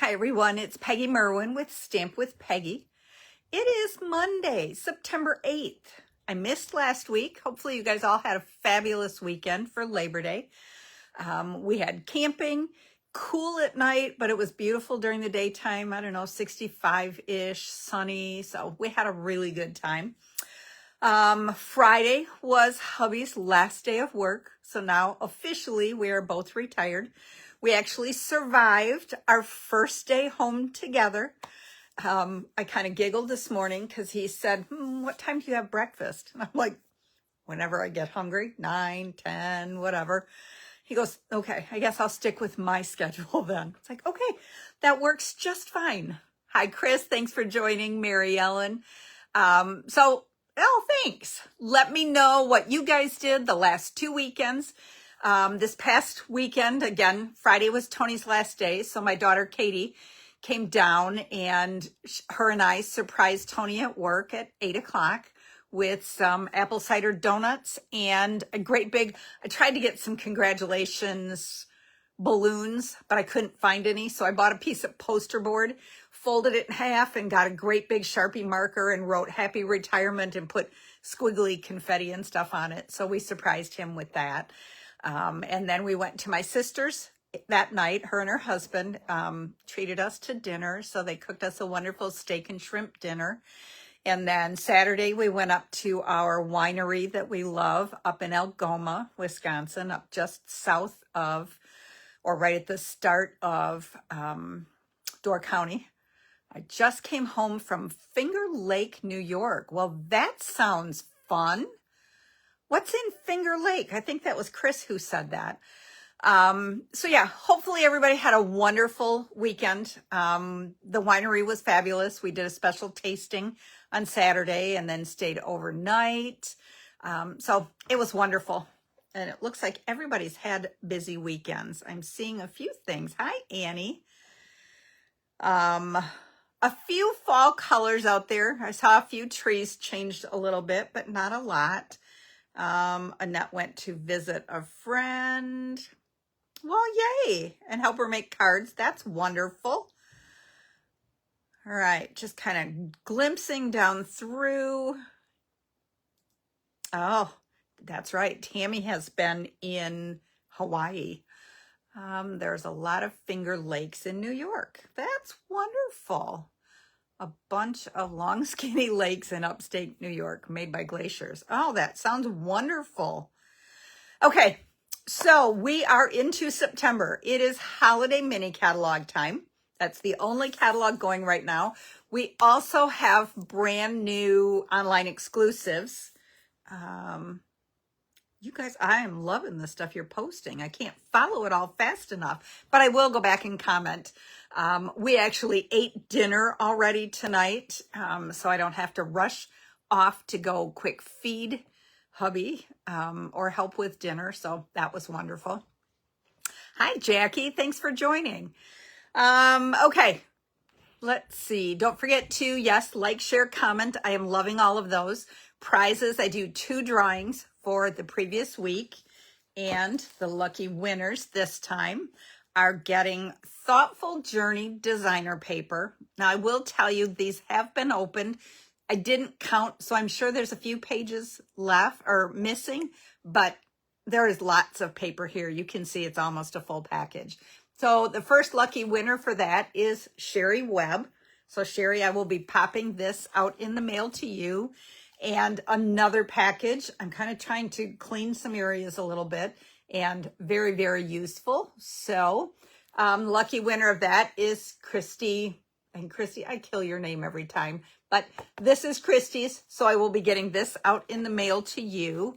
Hi everyone, it's Peggy Merwin with Stamp with Peggy. It is Monday, September 8th. I missed last week. Hopefully you guys all had a fabulous weekend for Labor Day. We had camping, cool at night, but it was beautiful during the daytime. I don't know, 65-ish, sunny. So we had a really good time. Friday was hubby's last day of work. So now officially we are both retired. We actually survived our first day home together. I kind of giggled this morning because he said, what time do you have breakfast? And I'm like, whenever I get hungry, 9, 10, whatever. He goes, okay, I guess I'll stick with my schedule then. It's like, okay, that works just fine. Hi, Chris. Thanks for joining, Mary Ellen. Thanks. Let me know what you guys did the last 2 weekends. This past weekend, again, Friday was Tony's last day. So my daughter, Katie, came down and her and I surprised Tony at work at 8 o'clock with some apple cider donuts and a great big, I tried to get some congratulations balloons, but I couldn't find any. So I bought a piece of poster board, folded it in half and got a great big Sharpie marker and wrote happy retirement and put squiggly confetti and stuff on it. So we surprised him with that. And then we went to my sister's that night. Her and her husband treated us to dinner. So they cooked us a wonderful steak and shrimp dinner. And then Saturday, we went up to our winery that we love up in Algoma, Wisconsin, up just south of, or right at the start of Door County. I just came home from Finger Lake, New York. Well, that sounds fun. What's in Finger Lake? I think that was Chris who said that. So yeah, hopefully everybody had a wonderful weekend. The winery was fabulous. We did a special tasting on Saturday and then stayed overnight. So it was wonderful. And it looks like everybody's had busy weekends. I'm seeing a few things. Hi, Annie. A few fall colors out there. I saw a few trees changed a little bit, but not a lot. Annette went to visit a friend. Well, yay, and help her make cards. That's wonderful. All right, just kind of glimpsing down through. Oh, that's right. Tammy has been in Hawaii. There's a lot of Finger Lakes in New York. That's wonderful. A bunch of long, skinny lakes in upstate New York made by glaciers. Oh, that sounds wonderful. Okay, so we are into September. It is holiday mini catalog time. That's the only catalog going right now. We also have brand new online exclusives. You guys, I am loving the stuff you're posting. I can't follow it all fast enough, but I will go back and comment. We actually ate dinner already tonight, so I don't have to rush off to go quick feed hubby or help with dinner. So that was wonderful. Hi, Jackie. Thanks for joining. Okay, let's see. Don't forget to, yes, like, share, comment. I am loving all of those. Prizes, I do 2 drawings for the previous week, and the lucky winners this time are getting Thoughtful Journey designer paper. Now, I will tell you, these have been opened. I didn't count, so I'm sure there's a few pages left or missing, but there is lots of paper here. You can see it's almost a full package. So the first lucky winner for that is Sherry Webb. So Sherry, I will be popping this out in the mail to you. And another package, I'm kind of trying to clean some areas a little bit, and very, very useful. So lucky winner of that is Christy. And Christy, I kill your name every time, but this is Christy's. So I will be getting this out in the mail to you.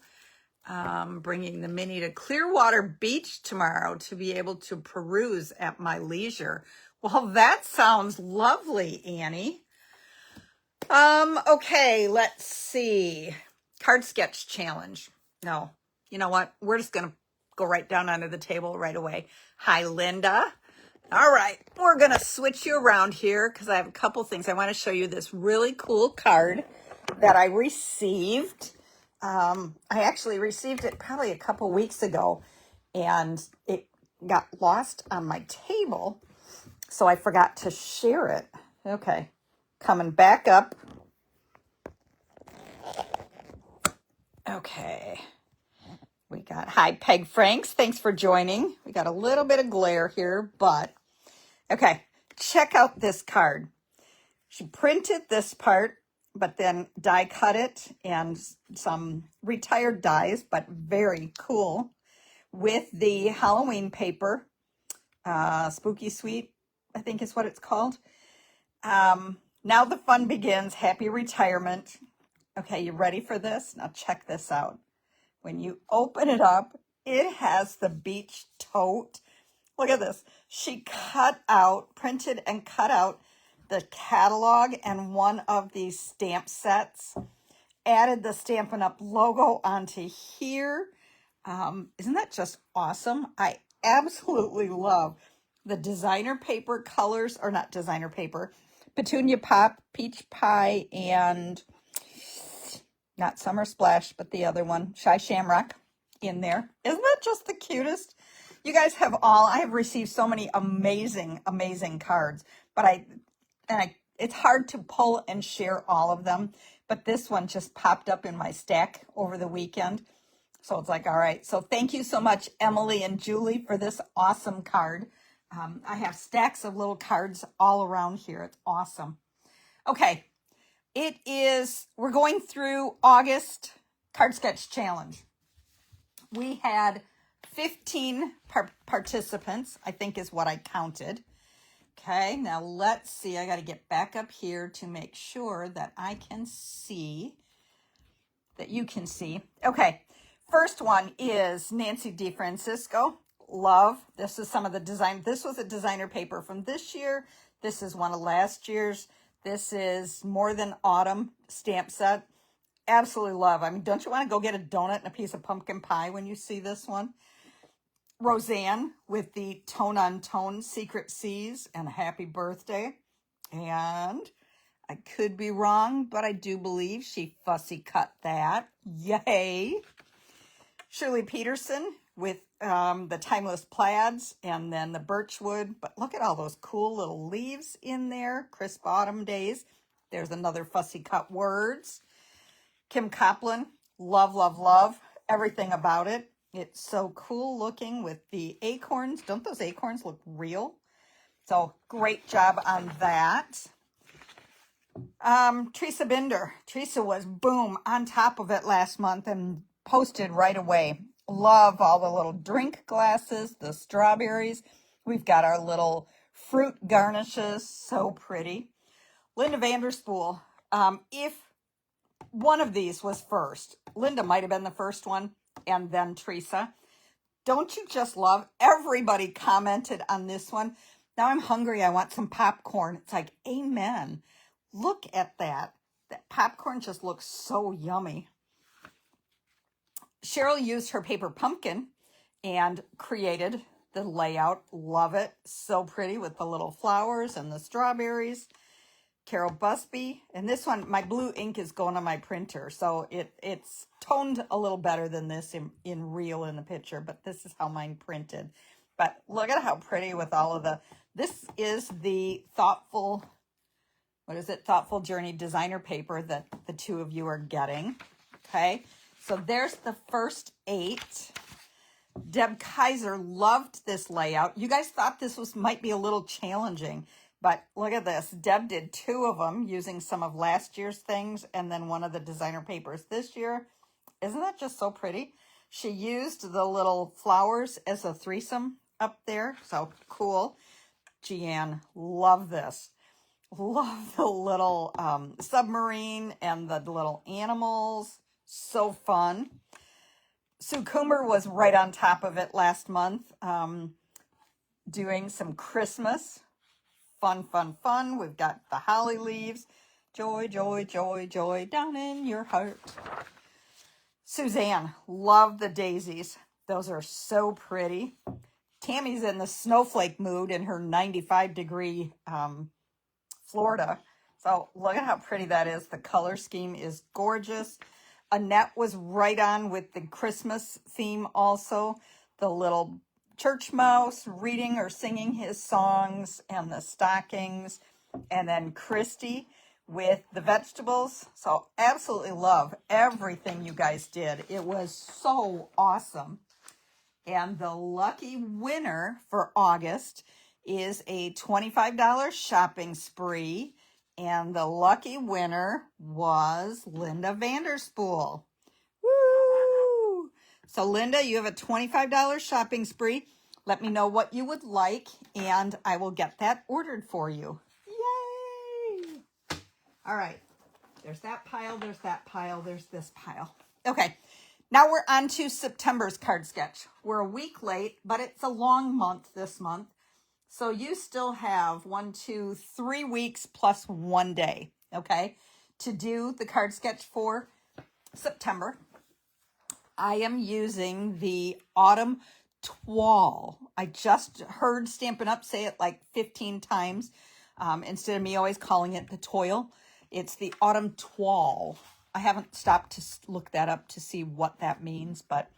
Bringing the mini to Clearwater Beach tomorrow to be able to peruse at my leisure. Well, that sounds lovely, Annie. Okay, let's see. Card sketch challenge. No, you know what? We're just going to go right down under the table right away. Hi, Linda. All right, we're going to switch you around here because I have a couple things. I want to show you this really cool card that I received. I actually received it probably a couple weeks ago, and it got lost on my table. So I forgot to share it. Okay, coming back up. Okay, we got, hi, Peg Franks. Thanks for joining. We got a little bit of glare here, but okay, check out this card. She printed this part, but then die cut it and some retired dies, but very cool with the Halloween paper. Spooky Sweet, I think is what it's called. Now the fun begins. Happy retirement. Okay, you ready for this? Now check this out. When you open it up, it has the beach tote. Look at this. She printed and cut out the catalog and one of these stamp sets. Added the Stampin' Up! Logo onto here. Isn't that just awesome? I absolutely love the designer paper colors, or not designer paper, Petunia Pop, Peach Pie, and not Summer Splash, but the other one, Shy Shamrock in there. Isn't that just the cutest? You guys have I have received so many amazing, amazing cards, but it's hard to pull and share all of them, but this one just popped up in my stack over the weekend. So it's like, all right. So thank you so much, Emily and Julie, for this awesome card. I have stacks of little cards all around here. It's awesome. Okay. We're going through August Card Sketch Challenge. We had 15 participants, I think is what I counted. Okay, now let's see. I got to get back up here to make sure that I can see, that you can see. Okay, first one is Nancy DeFrancisco. Love. This is some of the design. This was a designer paper from this year. This is one of last year's. This is More Than Autumn stamp set. Absolutely love. I mean, don't you want to go get a donut and a piece of pumpkin pie when you see this one? Roseanne with the Tone on Tone Secret Seas and Happy Birthday. And I could be wrong, but I do believe she fussy cut that. Yay. Shirley Peterson with the Timeless Plaids and then the Birchwood. But look at all those cool little leaves in there. Crisp autumn days. There's another fussy cut words. Kim Copland. Love, love, love everything about it. It's so cool looking with the acorns. Don't those acorns look real? So great job on that. Teresa Binder. Teresa was, boom, on top of it last month and posted right away. Love all the little drink glasses, the strawberries. We've got our little fruit garnishes. So pretty. Linda Vanderspool. If one of these was first, Linda might have been the first one, and then Teresa. Don't you just love? Everybody commented on this one. Now I'm hungry. I want some popcorn. It's like, amen. Look at that. That popcorn just looks so yummy. Cheryl used her paper pumpkin and created the layout. Love it. So pretty with the little flowers and the strawberries. Carol Busby. And this one, my blue ink is going on my printer. So it's toned a little better than this in real in the picture. But this is how mine printed. But look at how pretty with all of this is the Thoughtful Journey designer paper that the two of you are getting. Okay. So there's the first 8. Deb Kaiser loved this layout. You guys thought this might be a little challenging, but look at this. Deb did 2 of them using some of last year's things and then one of the designer papers this year. Isn't that just so pretty? She used the little flowers as a threesome up there. So cool. Jeanne, love this. Love the little submarine and the little animals. So fun. Sue Coomer was right on top of it last month, doing some Christmas. Fun, fun, fun. We've got the holly leaves. Joy, joy, joy, joy down in your heart. Suzanne, love the daisies. Those are so pretty. Tammy's in the snowflake mood in her 95-degree Florida. So look at how pretty that is. The color scheme is gorgeous. Annette was right on with the Christmas theme also. The little church mouse reading or singing his songs and the stockings, and then Christy with the vegetables. So absolutely love everything you guys did. It was so awesome. And the lucky winner for August is a $25 shopping spree. And the lucky winner was Linda Vanderspool. Woo! So Linda, you have a $25 shopping spree. Let me know what you would like, and I will get that ordered for you. Yay! All right. There's that pile, there's that pile, there's this pile. Okay. Now we're on to September's card sketch. We're a week late, but it's a long month this month. So you still have 3 weeks plus 1 day, okay, to do the card sketch for September. I am using the Autumn Toile. I just heard Stampin' Up! Say it like 15 times instead of me always calling it the Toile. It's the Autumn Toile. I haven't stopped to look that up to see what that means, but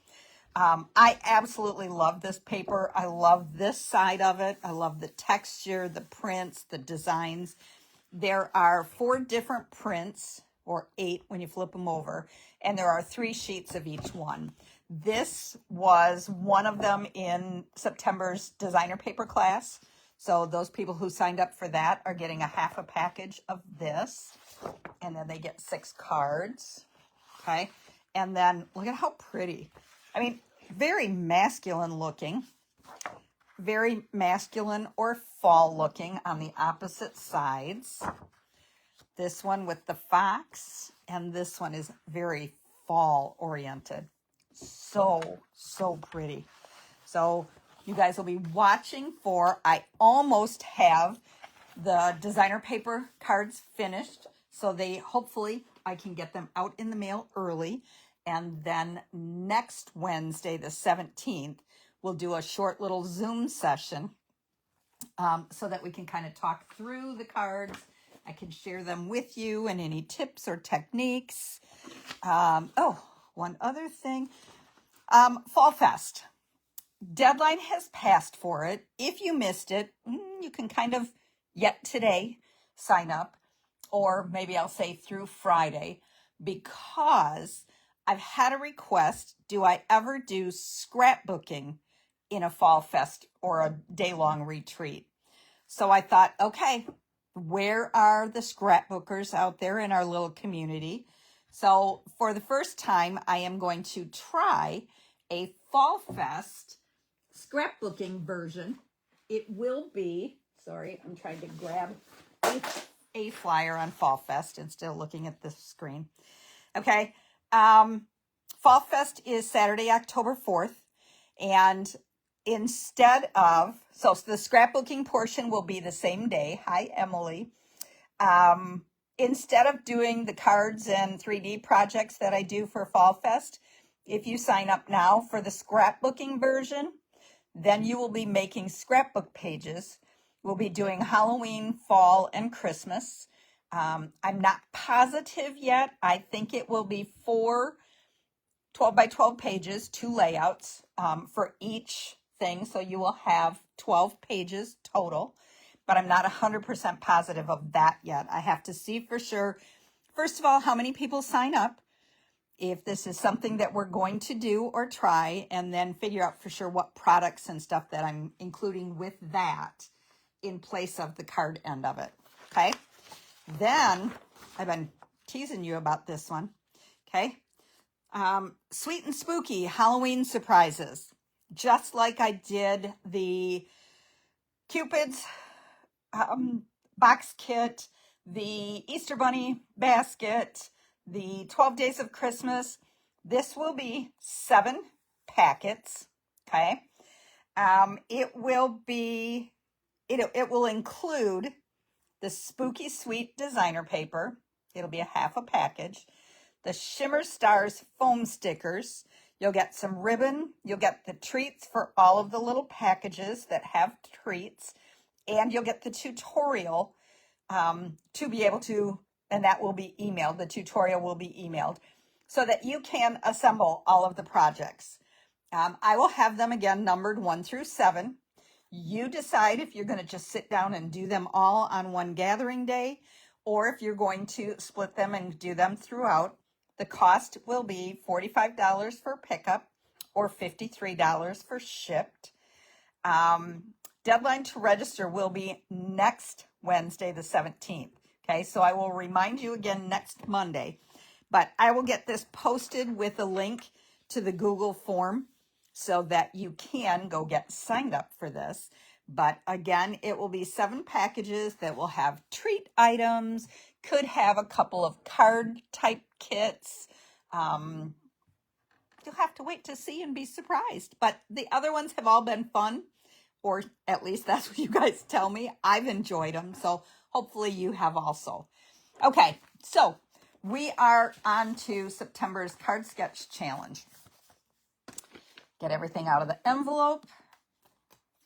I absolutely love this paper. I love this side of it. I love the texture, the prints, the designs. There are 4 different prints, or 8 when you flip them over, and there are 3 sheets of each one. This was one of them in September's designer paper class. So those people who signed up for that are getting a half a package of this, and then they get 6 cards. Okay, and then look at how pretty. I mean, very masculine looking, very masculine or fall looking on the opposite sides. This one with the fox, and this one is very fall oriented. So, so pretty. So you guys will be watching for, I almost have the designer paper cards finished. So hopefully I can get them out in the mail early. And then next Wednesday, the 17th, we'll do a short little Zoom session so that we can kind of talk through the cards. I can share them with you and any tips or techniques. One other thing. Fall Fest. Deadline has passed for it. If you missed it, you can kind of yet today sign up, or maybe I'll say through Friday, because I've had a request, do I ever do scrapbooking in a Fall Fest or a day-long retreat? So I thought, okay, where are the scrapbookers out there in our little community? So for the first time, I am going to try a Fall Fest scrapbooking version. It will be, sorry, I'm trying to grab a flyer on Fall Fest and still looking at the screen. Okay. Fall Fest is Saturday, October 4th. And instead of, so the scrapbooking portion will be the same day. Hi, Emily. Instead of doing the cards and 3D projects that I do for Fall Fest, if you sign up now for the scrapbooking version, then you will be making scrapbook pages. We'll be doing Halloween, fall, and Christmas. I'm not positive yet. I think it will be 4 12 by 12 pages, 2 layouts for each thing. So you will have 12 pages total, but I'm not 100% positive of that yet. I have to see for sure, first of all, how many people sign up, if this is something that we're going to do or try, and then figure out for sure what products and stuff that I'm including with that in place of the card end of it. Okay. Then I've been teasing you about this one. Okay. Sweet and spooky Halloween surprises. Just like I did the Cupid's box kit, the Easter Bunny basket, the 12 Days of Christmas. This will be 7 packets. Okay. It will include the Spooky Sweet designer paper. It'll be a half a package. The Shimmer Stars foam stickers. You'll get some ribbon. You'll get the treats for all of the little packages that have treats. And you'll get the tutorial to be able to, and that will be emailed. The tutorial will be emailed so that you can assemble all of the projects. I will have them again numbered 1 through 7. You decide if you're going to just sit down and do them all on one gathering day, or if you're going to split them and do them throughout. The cost will be $45 for pickup or $53 for shipped. Deadline to register will be next Wednesday, the 17th. Okay, so I will remind you again next Monday, but I will get this posted with a link to the Google form so that you can go get signed up for this. But again, it will be 7 packages that will have treat items, could have a couple of card type kits. You'll have to wait to see and be surprised. But the other ones have all been fun, or at least that's what you guys tell me. I've enjoyed them, so hopefully you have also. Okay, so we are on to September's Card Sketch Challenge. Get everything out of the envelope.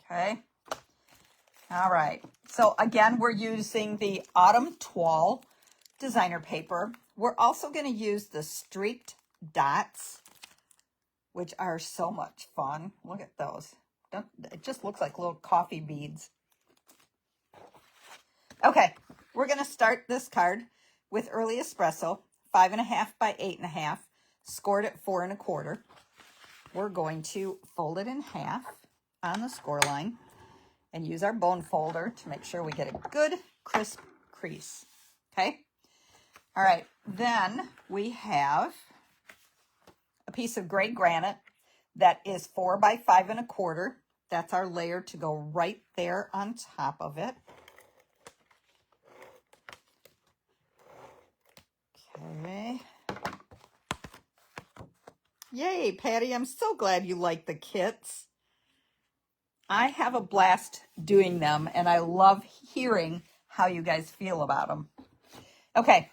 Okay. All right. So again, we're using the Autumn Toile designer paper. We're also going to use the streaked dots, which are so much fun. Look at those. It just looks like little coffee beads. Okay, we're going to start this card with Early Espresso, 5.5 by 8.5, scored at 4 1/4. We're going to fold it in half on the score line and use our bone folder to make sure we get a good crisp crease. Okay. All right. Then we have a piece of gray granite that is 4 by 5 1/4. That's our layer to go right there on top of it. Okay. Yay, Patty, I'm so glad you like the kits. I have a blast doing them, and I love hearing how you guys feel about them. Okay,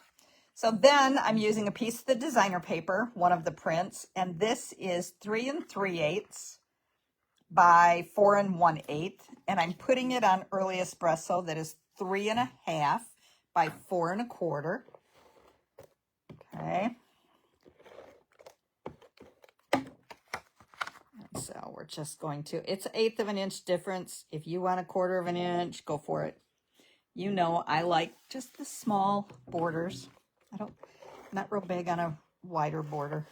so then I'm using a piece of the designer paper, one of the prints, and this is 3 3/8 by 4 1/8, and I'm putting it on Early Espresso that is 3 1/2 by 4 1/4. Okay. So we're just going to, it's 1/8 of an inch difference. If you want 1/4 of an inch, go for it. You know, I like just the small borders. I'm not real big on a wider border,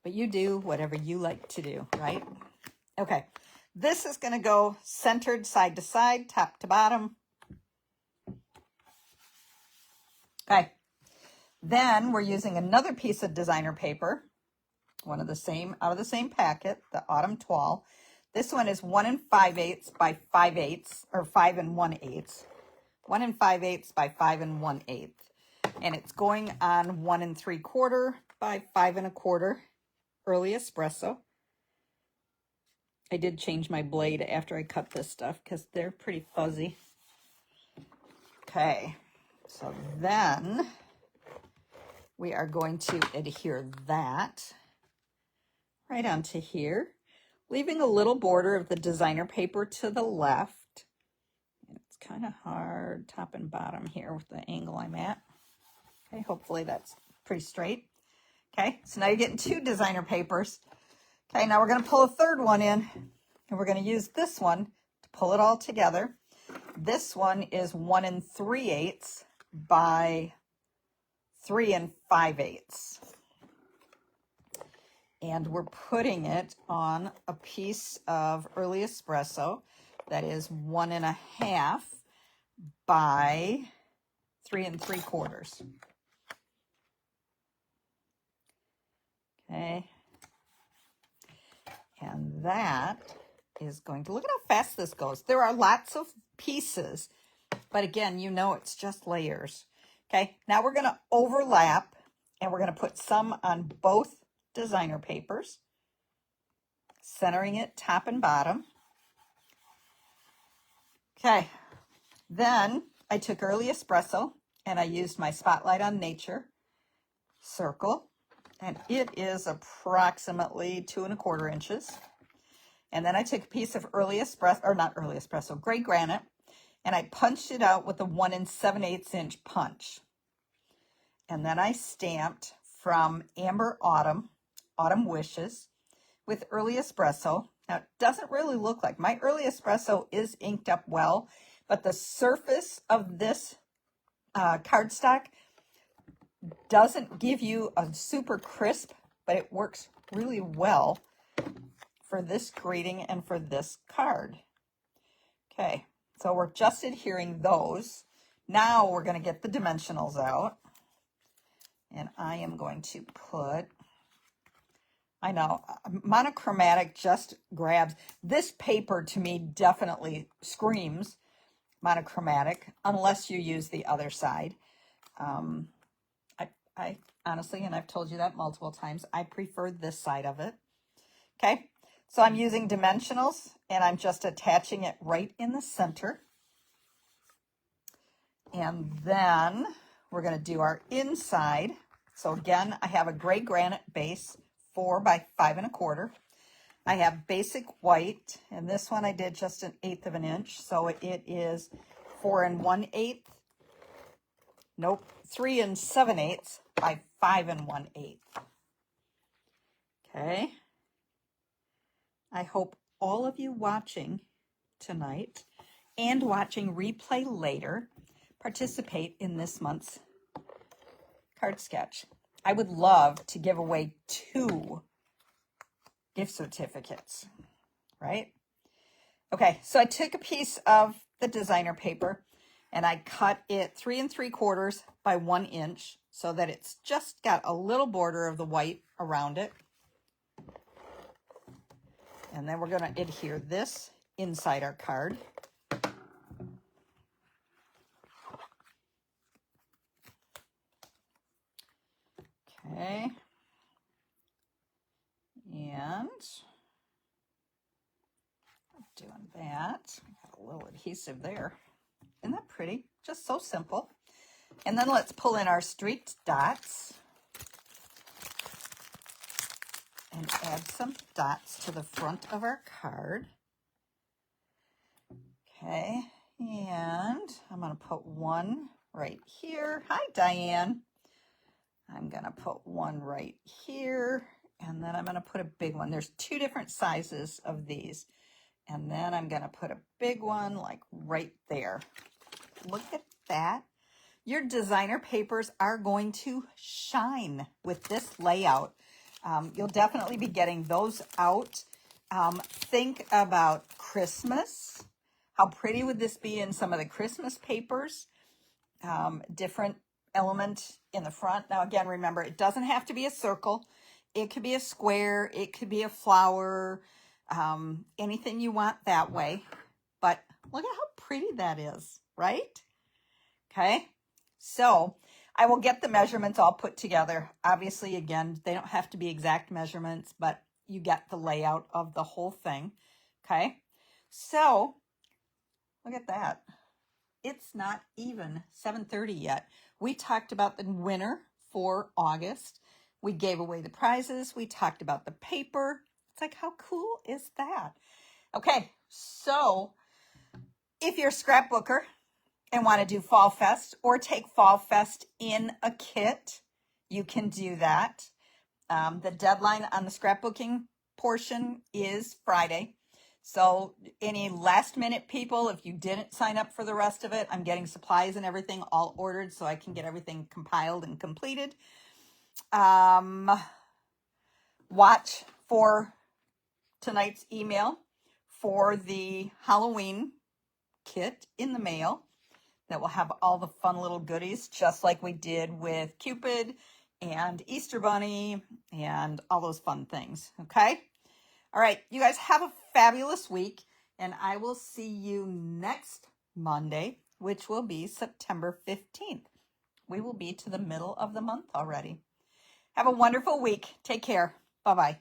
but you do whatever you like to do, right? Okay. This is going to go centered side to side, top to bottom. Okay. Then we're using another piece of designer paper, one of the same, out of the same packet, the Autumn Toile. This one is 1 5/8 by 5/8, or 5 1/8. 1 5/8 by 5 1/8. And it's going on 1 3/4 by 5 1/4 Early Espresso. I did change my blade after I cut this stuff because they're pretty fuzzy. Okay, so then we are going to adhere that right onto here, leaving a little border of the designer paper to the left. And it's kind of hard top and bottom here with the angle I'm at. Okay, hopefully that's pretty straight. Okay, so now you're getting 2 designer papers. Okay, now we're going to pull a third one in, and we're going to use this one to pull it all together. This one is 1 3/8 by 3 5/8. And we're putting it on a piece of Early Espresso that is 1 1/2 by 3 3/4. Okay. And that is going to, look at how fast this goes. There are lots of pieces, but again, you know, it's just layers. Okay. Now we're going to overlap, and we're going to put some on both designer papers, centering it top and bottom. Okay, then I took Early Espresso and I used my Spotlight on Nature circle, and it is approximately 2 1/4 inches. And then I took a piece of Early Espresso, or not Early Espresso, gray granite, and I punched it out with a 1 7/8 inch punch. And then I stamped from Amber Autumn, Autumn Wishes, with Early Espresso. Now, it doesn't really look like, my Early Espresso is inked up well, but the surface of this cardstock doesn't give you a super crisp, but it works really well for this greeting and for this card. Okay, so we're just adhering those. Now we're going to get the dimensionals out. And I am going to put, I know, monochromatic just grabs. This paper to me definitely screams monochromatic, unless you use the other side. I honestly, and I've told you that multiple times, I prefer this side of it. Okay, so I'm using dimensionals, and I'm just attaching it right in the center. And then we're going to do our inside. So again, I have a gray granite base, 4 by 5 1/4. I have basic white, and this one I did just 1/8 of an inch. So it is 4 1/8. Nope, 3 7/8 by 5 1/8. Okay. I hope all of you watching tonight and watching replay later participate in this month's card sketch. I would love to give away 2 gift certificates, right? Okay, so I took a piece of the designer paper and I cut it 3 3/4 by 1 inch so that it's just got a little border of the white around it. And then we're going to adhere this inside our card. Okay. And doing that. I got a little adhesive there. Isn't that pretty? Just so simple. And then let's pull in our streaked dots and add some dots to the front of our card. Okay, and I'm going to put one right here. Hi, Diane. I'm going to put one right here, and then I'm going to put a big one. There's 2 different sizes of these, and then I'm going to put a big one like right there. Look at that. Your designer papers are going to shine with this layout. You'll definitely be getting those out. Think about Christmas. How pretty would this be in some of the Christmas papers? Different element in the front. Now, again, remember, it doesn't have to be a circle. It could be a square. It could be a flower. Anything you want that way. But look at how pretty that is, right? Okay. So I will get the measurements all put together. Obviously, again, they don't have to be exact measurements, but you get the layout of the whole thing. Okay. So look at that. It's not even 7:30 yet. We talked about the winner for August. We gave away the prizes. We talked about the paper. It's like, how cool is that? Okay, so if you're a scrapbooker and want to do Fall Fest or take Fall Fest in a kit, you can do that. The deadline on the scrapbooking portion is Friday. So any last minute people, if you didn't sign up for the rest of it, I'm getting supplies and everything all ordered so I can get everything compiled and completed. Watch for tonight's email for the Halloween kit in the mail that will have all the fun little goodies, just like we did with Cupid and Easter Bunny and all those fun things. Okay. All right, you guys have a fabulous week, and I will see you next Monday, which will be September 15th. We will be to the middle of the month already. Have a wonderful week. Take care. Bye-bye.